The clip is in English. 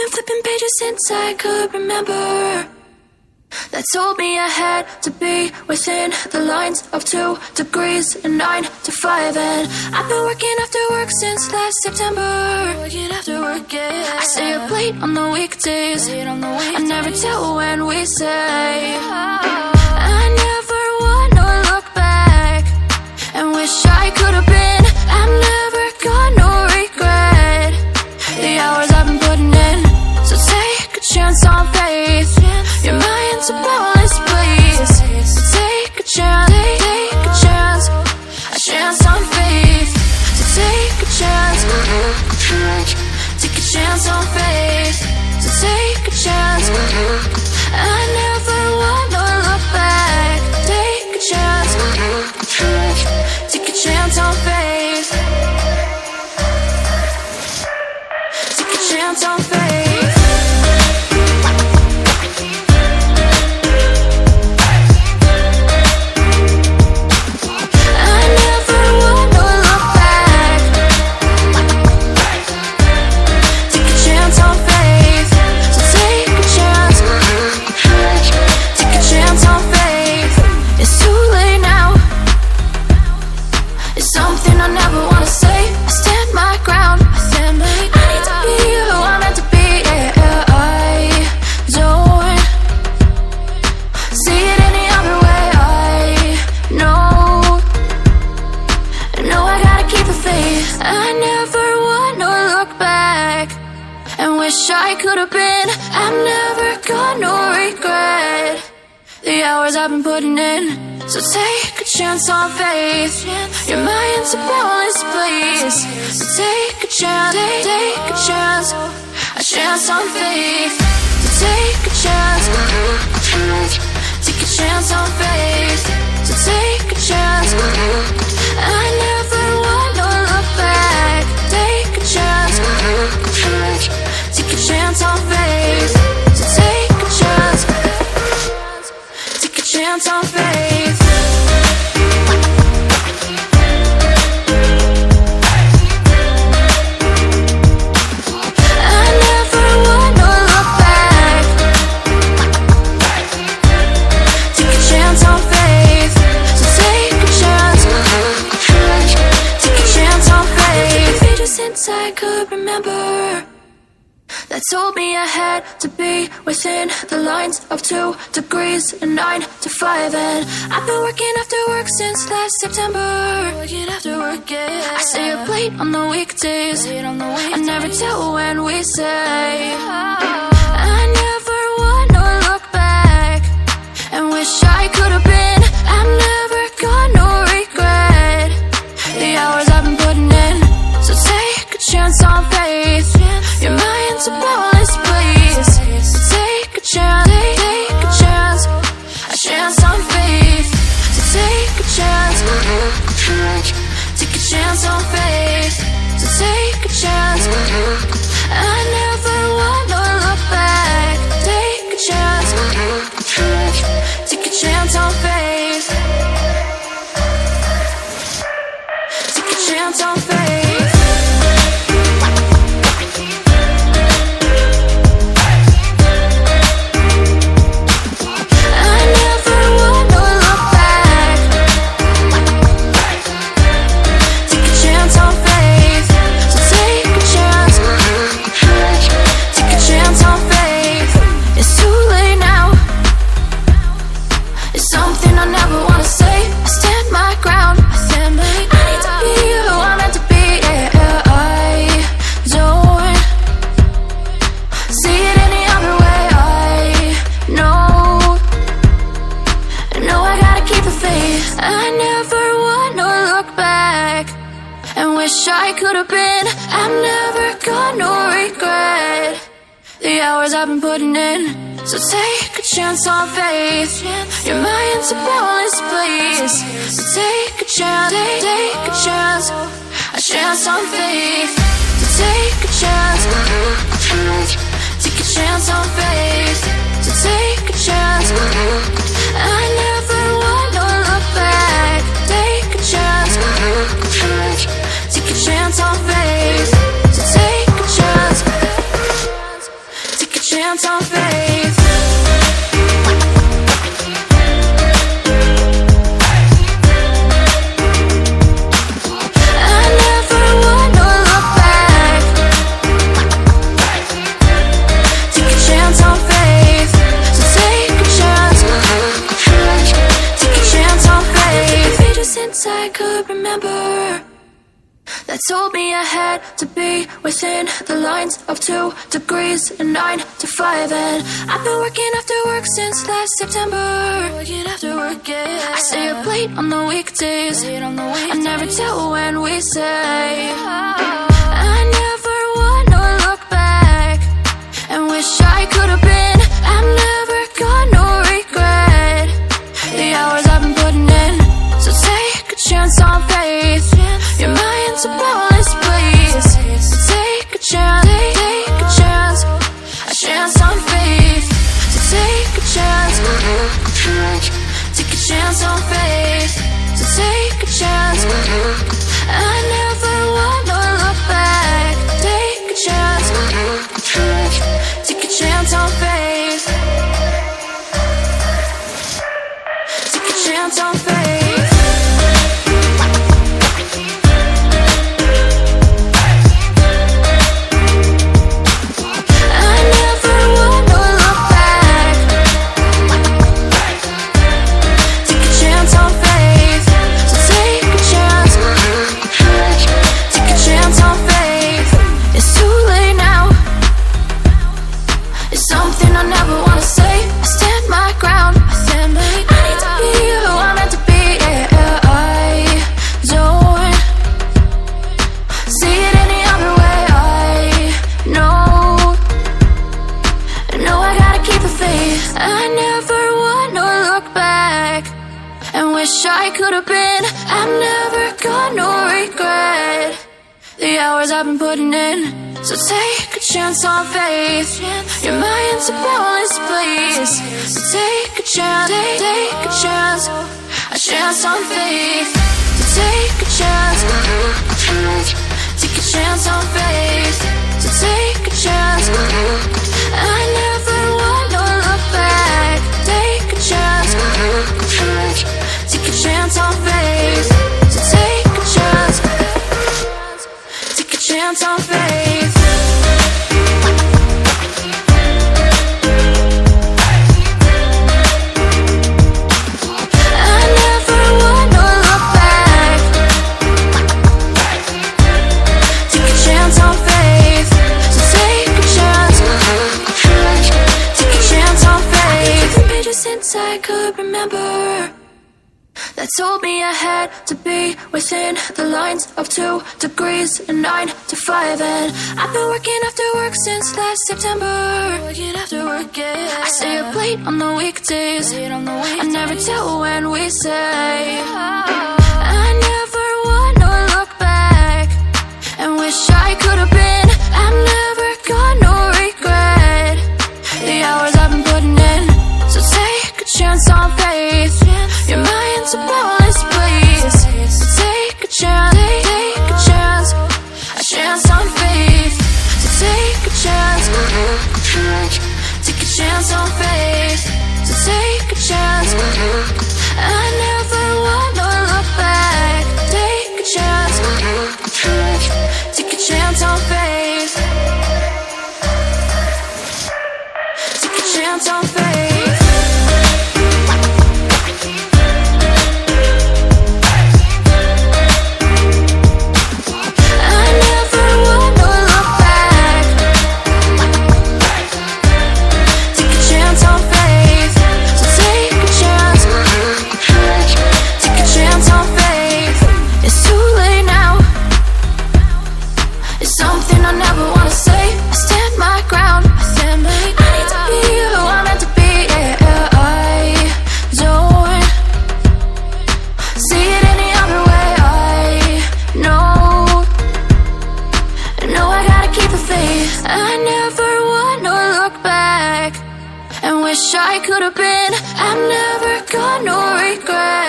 been flipping pages since I could remember. That told me I had to be within the lines of 2 degrees and 9 to 5. And I've been working after work since last September. Working after work, yeah. I stay up late on the weekdays. I never tell when we say. I never wanna look back and wish I could have been. I've never got no regret. The hours I've been putting in. So take a chance on faith. Your mind's a boundless place. So take a chance, take a chance. A chance on faith. So take a chance. Take a chance on faith. So take a chance. I never wanna look back. Take a chance. Take a chance on faith. Take a chance on faith. I could have been. I've never got no regret. The hours I've been putting in. So take a chance on faith. Your mind's a boundless place. So take a chance, take a chance. A chance on faith. So take a chance. Take a chance on faith. So take a chance. I never wanna look back. Take a chance. Take a chance on faith. So take a chance. Take a chance on faith. I never wanna look back. Take a chance on faith. So take a chance. Take a chance on faith. Pages since I could remember. That told me I had to be within the lines of 2 degrees and 9 to 5. And I've been working after work since last September. Working after work, yeah. I stay up late on the weekdays. I never tell when we say. I never wanna look back and wish I could have been. I've never got no regret. The hours I've been putting in. So take a chance on faith. Your mind's a boundless place. So take a chance, take a chance. A chance on faith. So take a chance. Take a chance on faith. So take a chance. I never wanna look back. Take a chance. Take a chance on faith. Take a chance on faith. I could have been. I've never got no regret. The hours I've been putting in. So take a chance on faith. Your mind's a boundless place. So take a chance, take a chance. A chance on faith. So take a chance. Take a chance on faith. So take a chance. I never wanna look back. Take a chance. Take a chance on faith. So take a chance. chance on faith. I never wanna look back. Take a chance on faith. So take a chance. Take a chance on faith. Ever since I could remember, that told me I had to be within the lines of 2 degrees and 9 to 5. And I've been working after work since last September. Working after work, yeah. I stay up late on the weekdays. I never tell when we say. I never wanna look back and wish I could have been. I've never got no regret. The hours I've been putting in. So take a chance on faith. Your mind's a boundless place. So take a chance, take a chance. A chance on faith. So take a chance. Take a chance on faith. So take a chance. I never wanna look back. Take a chance. Take a chance on faith. Take a chance on faith. I never wanna look back and wish I could have been. I've never got no regret. The hours I've been putting in. So take a chance on faith. Your mind's a boundless place. So take a chance, take a chance. A chance on faith. So take a chance. Take a chance on faith. So take a chance. I never wanna look back. Take a chance. Take a chance on faith. So take a chance. Take a chance on faith. I never wanna look back. Take a chance on faith. So take a chance. Take a chance on faith. Ever since I could remember, that told me I had to be within the lines of 2 degrees and 9 to 5. And I've been working after work since last September. Working after work, yeah. I stay up late on the weekdays. I never tell when we say. I never wanna look back and wish I could have been. I've never got no regret. The hours I've been putting in. So take a chance on faith. Your mind's a boundless place. So take a chance, take a chance. A chance on faith. So take a chance. Take a chance on faith. So take a chance. I never wanna look back. Take a chance. Take a chance on faith. Take a chance on faith. I never wanna look back and wish I could have been. I've never got no regret.